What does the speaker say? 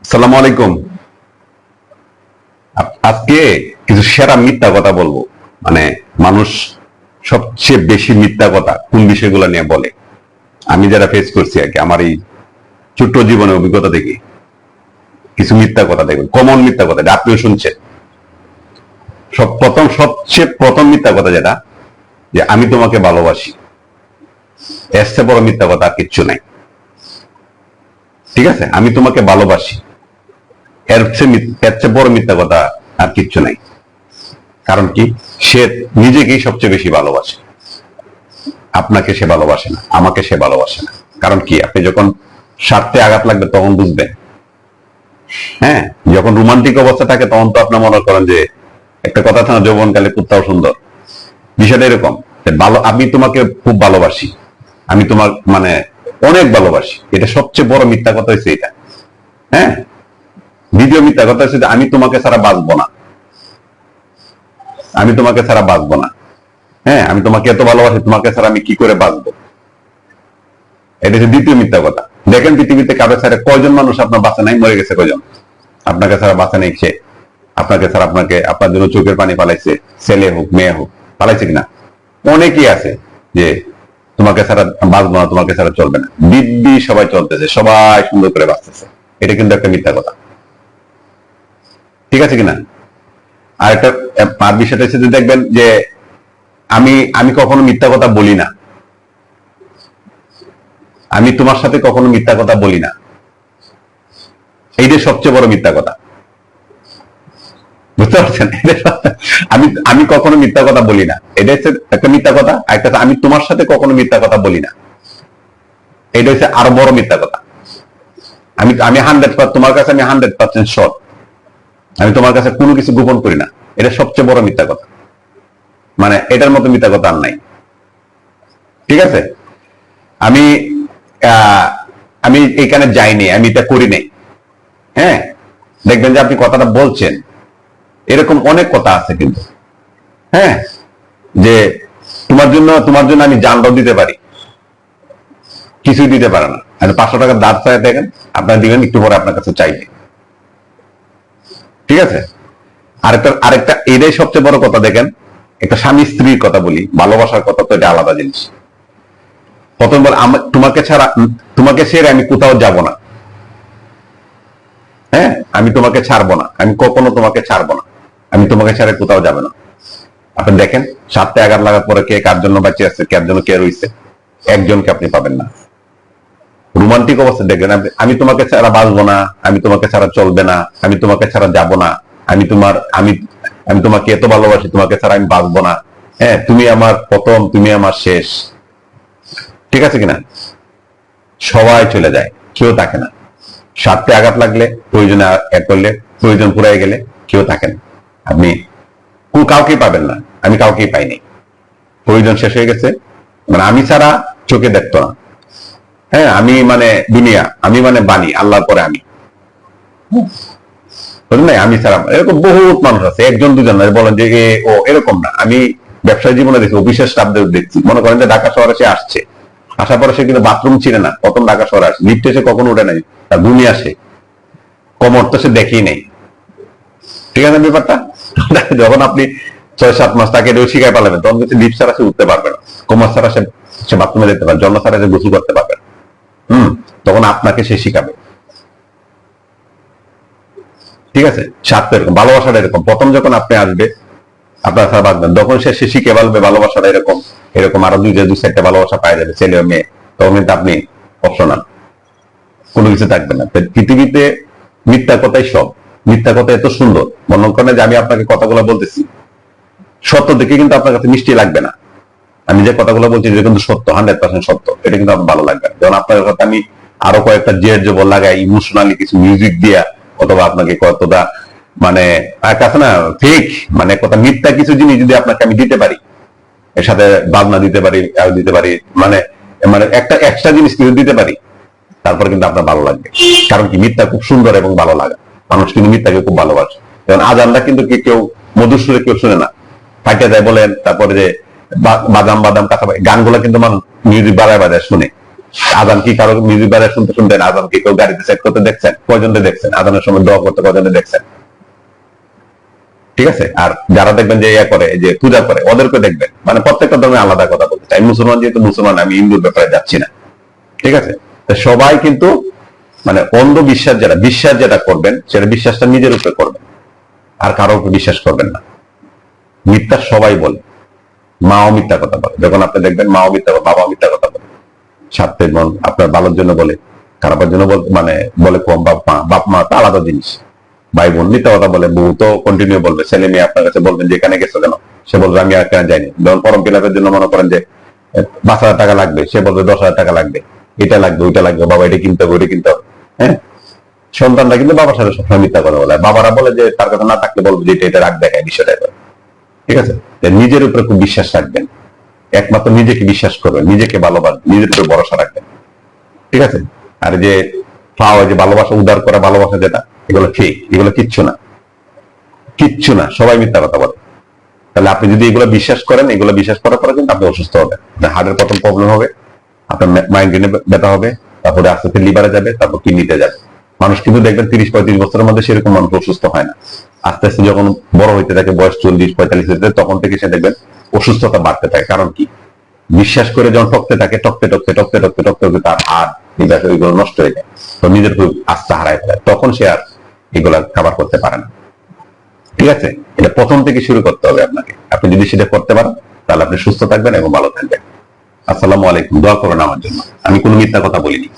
আসসালামু আলাইকুম। আজকে কিছু সেরা মিথ্যা কথা বলবো। মানে মানুষ সবচেয়ে বেশি মিথ্যা কথা কোন বিষয়গুলো নিয়ে বলে, আমি যারা ফেস করছি আর কি, আমার এই ছোট্ট জীবনের অভিজ্ঞতা থেকে কিছু মিথ্যা কথা দেখবেন, কমন মিথ্যা কথা, এটা আপনিও শুনছেন। সবচেয়ে প্রথম মিথ্যা কথা যেটা, যে আমি তোমাকে ভালোবাসি। এর চেয়ে বড় মিথ্যা কথা আর কিচ্ছু নাই। ঠিক আছে, আমি তোমাকে ভালোবাসি, এর চেয়ে বড় মিথ্যা কথা আর কিচ্ছু নাই। কারণ কি, সে নিজেকেই সবচেয়ে বেশি ভালোবাসে, আপনাকে সে ভালোবাসে না, আমাকে সে ভালোবাসে না। কারণ কি, আপনি যখন স্বার্থে আঘাত লাগবে তখন বুঝবেন। হ্যাঁ, যখন রোমান্টিক অবস্থা থাকে তখন তো আপনি মনে করেন যে, একটা কথা আছে না, যৌবনকালে কুত্তাও সুন্দর। বিষয়টা এরকম, ভালো, আমি তোমাকে খুব ভালোবাসি, আমি তোমার মানে অনেক ভালোবাসি, এটা সবচেয়ে বড় মিথ্যা কথা হয়েছে এটা। হ্যাঁ, দ্বিতীয় মিথ্যা কথা হচ্ছে যে আমি তোমাকে ছাড়া বাঁচবো না, আমি তোমাকে ছাড়া বাঁচবো না। হ্যাঁ, আমি তোমাকে এত ভালোবাসি, তোমাকে ছাড়া আমি কি করে বাঁচবো। এটা হচ্ছে দ্বিতীয় মিথ্যা কথা। দেখেন পৃথিবীতে কারো ছাড়া কয়জন মানুষ আপনার বাঁচা নাই, মরে গেছে কয়জন। আপনাকে ছাড়া বাঁচা নেই সে, আপনাকে ছাড়া আপনার জন্য চোখের পানি পালাইছে, ছেলে হোক মেয়ে হোক, পালাইছে কিনা। অনেকেই আছে যে তোমাকে ছাড়া বাঁচবো না, তোমাকে ছাড়া চলবে না, দিব্যি সবাই চলতেছে, সবাই সুন্দর করে বাঁচতেছে। এটা কিন্তু একটা মিথ্যা কথা। ঠিক আছে কিনা। আর একটা আর বিষয়টা হচ্ছে যে দেখবেন যে আমি আমি কখনো মিথ্যা কথা বলি না, আমি তোমার সাথে কখনো মিথ্যা কথা বলি না। এইটাই সবচেয়ে বড় মিথ্যা কথা। বুঝতে পারছেন, আমি আমি কখনো মিথ্যা কথা বলি না, এটা হচ্ছে একটা মিথ্যা কথা। একটা আমি তোমার সাথে কখনো মিথ্যা কথা বলি না, এটা হচ্ছে আরো বড় মিথ্যা কথা। আমি আমি 100%, তোমার কাছে আমি 100% সৎ, আমি তোমার কাছে কোনো কিছু গোপন করি না, এটা সবচেয়ে বড় মিথ্যা কথা। মানে এটার মতো মিথ্যা কথা আর নাই। ঠিক আছে, আমি আমি এখানে যাইনি, আমি এটা করি নাই। হ্যাঁ, দেখবেন যে আপনি কথাটা বলছেন, এরকম অনেক কথা আছে কিন্তু। হ্যাঁ, যে তোমার জন্য আমি জানটাও দিতে পারি, কিছুই দিতে পারে না। 500 টাকার দাঁত চাই দেখেন, আপনার দিবেন, একটু পরে আপনার কাছে চাইবে। ঠিক আছে, আরেকটা এটাই সবচেয়ে বড় কথা। দেখেন, একটা স্বামী স্ত্রীর কথা বলি, ভালোবাসার কথা তো এটা আলাদা জিনিস। প্রথম বল, তোমাকে ছেড়ে আমি কোথাও যাব না। হ্যাঁ, আমি তোমাকে ছাড়বো না, আমি কখনো তোমাকে ছাড়বো না, আমি তোমাকে ছেড়ে কোথাও যাবে না। আপনি দেখেন, সাথে আঘাত লাগার পরে কে কার জন্য বাঁচে আছে, কার জন্য কে রয়েছে, একজনকে আপনি পাবেন না। রোমান্টিক অবস্থা দেখবেন, আমি তোমাকে ছাড়া বাঁচবো না, আমি তোমাকে ছাড়া চলবে না, আমি তোমাকে ছাড়া যাব না, আমি তোমার আমি আমি তোমাকে এত ভালোবাসি, তোমাকে ছাড়া আমি বাঁচবো না। হ্যাঁ, তুমি আমার প্রথম, তুমি আমার শেষ। ঠিক আছে কিনা। সবাই চলে যায়, কেউ থাকে না। স্বার্থে আঘাত লাগলে, প্রয়োজনে এক করলে, প্রয়োজন ফুরাই গেলে কেউ থাকেন। আপনি কাউকেই পাবেন না, আমি কাউকেই পাইনি। প্রয়োজন শেষ হয়ে গেছে, মানে আমি ছাড়া চোখে দেখতো না। হ্যাঁ, আমি মানে দুনিয়া, আমি মানে বাণী, আল্লাহর পরে আমি। বুঝলেন, আমি ছাড়া এরকম বহুত মানুষ আছে, একজন দুজন বলেন যে ও এরকম না। আমি ব্যবসায়ী জীবনে দেখছি, অফিসের স্টাফদের দেখছি, মনে করেন যে ঢাকা শহরে সে আসছে, আসার পরে সে কিন্তু বাথরুম চিনে না, প্রথম ঢাকা শহরে আসে, লিফটে সে কখনো উঠে নাই, তার ঘুমি আসে, কমর তো সে দেখেই নেই। ঠিক আছে ব্যাপারটা। যখন আপনি 6-7 মাস তাকে এটাও শিখাই পালাবেন, তখন কিন্তু লিফট ছাড়া সে উঠতে পারবে না, কোমর ছাড়া সে বাথরুমে যেতে পারবে, জন্ম ছাড়া সে গোসল করতে পারবে। তখন আপনাকে সে শিখাবে। ঠিক আছে, স্বার্থ এরকম, ভালোবাসাটা এরকম। প্রথম যখন আপনি আসবে, আপনার ছাড়া বাঁচবেন, তখন সে শিখে বলবে ভালোবাসাটা এরকম, এরকম আরো দুই চারটা ভালোবাসা পাওয়া যাবে, ছেলে মেয়ে। তখন কিন্তু আপনি অপশনাল, কোনো কিছু থাকবে না। পৃথিবীতে মিথ্যা কথাই সব। মিথ্যা কথা এত সুন্দর, মনে করেন যে আমি আপনাকে কথাগুলো বলতেছি, সত্য দেখে কিন্তু আপনার কাছে মিষ্টি লাগবে না। আমি যে কথাগুলো বলছি এটা কিন্তু সত্য, 100% সত্য, এটা কিন্তু আপনার ভালো লাগবে না। যেমন আপনার কথা আমি আরো কয়েকটা জের জবর লাগাই, ইমোশনালি কিছু মিউজিক দিয়া, অথবা আপনাকে কতটা মানে কাছে না ফেক, মানে কথা মিথ্যা কিছু জিনিস যদি আপনাকে আমি দিতে পারি, এর সাথে ভাবনা দিতে পারি, দিতে পারি, মানে মানে একটা এক্সট্রা জিনিস কিছু দিতে পারি, তারপর কিন্তু আপনার ভালো লাগবে। কারণ কি, মিথ্যা খুব সুন্দর এবং ভালো লাগে, মানুষ কিন্তু মিথ্যাকে খুব ভালোবাসে। যেমন আজানটা কিন্তু কেউ মধুর সুরে কেউ শুনে না, ফাইটে যায় বলেন, তারপরে যে বাদাম বাদাম কাঁচা গানগুলো কিন্তু মানুষ মিউজিক বাজায় বাজায় শুনে, আজান কি কারো মিউজিক বাজার শুনতে শুনতে, আজান কি কেউ গাড়িতে সেট করতে দেখছেন? কয়জনে দেখছেন? আজানের সময় দোয়া করতে কয়জনে দেখছেন? ঠিক আছে। আর যারা দেখবেন যে ইয়া করে, যে পূজা করে, ওদেরকে দেখবেন, মানে প্রত্যেকটা ধর্মে আলাদা কথা বলতে চাই। মুসলমান যেহেতু মুসলমান, আমি হিন্দুর ব্যাপারে যাচ্ছি না। ঠিক আছে। সবাই কিন্তু মানে অন্ধ বিশ্বাস, যেটা করবেন সেটা বিশ্বাসটা নিজের উপরে করবেন, আর কারো উপর বিশ্বাস করবেন না। মিথ্যা সবাই বলে, মাও মিথ্যা কথা বলে। যখন আপনি দেখবেন মাও মিথ্যা, বাবাও মিথ্যা কথা বলে, স্বার্থের মন আপনার ভালোর জন্য বলে, খারাপের জন্য মানে বলে কম। বাপ মা তো আলাদা জিনিস, ভাই বোন মিথ্যা কথা বলে, বউ তো কন্টিনিউ বলবে। ছেলে মেয়ে আপনার কাছে বলবেন যে এখানে গেছো কেন, সে বলবে আমি আর কেন যাইনি। যখন ফর্ম ফিল আপের জন্য মনে করেন যে 5,000 টাকা লাগবে, সে বলবে 10,000 টাকা লাগবে, এটা লাগবে ওইটা লাগবে, বাবা এটা কিনতে হবে ওইটা কিনতে হবে। হ্যাঁ, সন্তানরা কিন্তু বাবার সাথে সবসময় মিথ্যা কথা বলে। বাবারা বলে যে তার কাছে না থাকলে বলবে যে এটা রাখ দেখায় বিষয়টা। ঠিক আছে। নিজের উপরে খুব বিশ্বাস রাখবেন, একমাত্র নিজেকে বিশ্বাস করবেন, নিজেকে ভালোবাসবেন, নিজের উপরে ভরসা রাখবেন। ঠিক আছে। আর যে পাওয়া, যে ভালোবাসা উদার করা ভালোবাসা, যেটা এগুলো ফেক, এগুলো কিচ্ছু না, কিচ্ছু না, সবাই মিথ্যা কথা বলে। তাহলে আপনি যদি এগুলো বিশ্বাস করেন, এগুলো বিশ্বাস করার পরে কিন্তু আপনি অসুস্থ হবেন। আপনার হার্টের প্রথম প্রবলেম হবে, আপনার মাইগ্রেনে ব্যথা হবে, তারপরে আস্তে আস্তে লিভারে যাবে, তারপর কিডনিতে যাবে। মানুষ কিন্তু দেখবেন 30-35 বছরের মধ্যে সেরকম মানুষ অসুস্থ হয় না। আস্তে আস্তে যখন বড় হইতে থাকে, বয়স 40-45 হইতে, তখন থেকে সে দেখবেন অসুস্থতা বাড়তে থাকে। কারণ কি? বিশ্বাস করে যখন টকতে থাকে, টকতে তার হাড় ওইগুলো নষ্ট হয়ে যায়, তো নিজের খুব আস্থা হারায় ফেলে, তখন সে আর এগুলা খাবার করতে পারে না। ঠিক আছে। এটা প্রথম থেকে শুরু করতে হবে আপনাকে। আপনি যদি সেটা করতে পারেন, তাহলে আপনি সুস্থ থাকবেন এবং ভালো থাকবেন। আসসালামু আলাইকুম। দোয়া করবেন আমার জন্য, আমি কোনো মিথ্যা কথা বলিনি।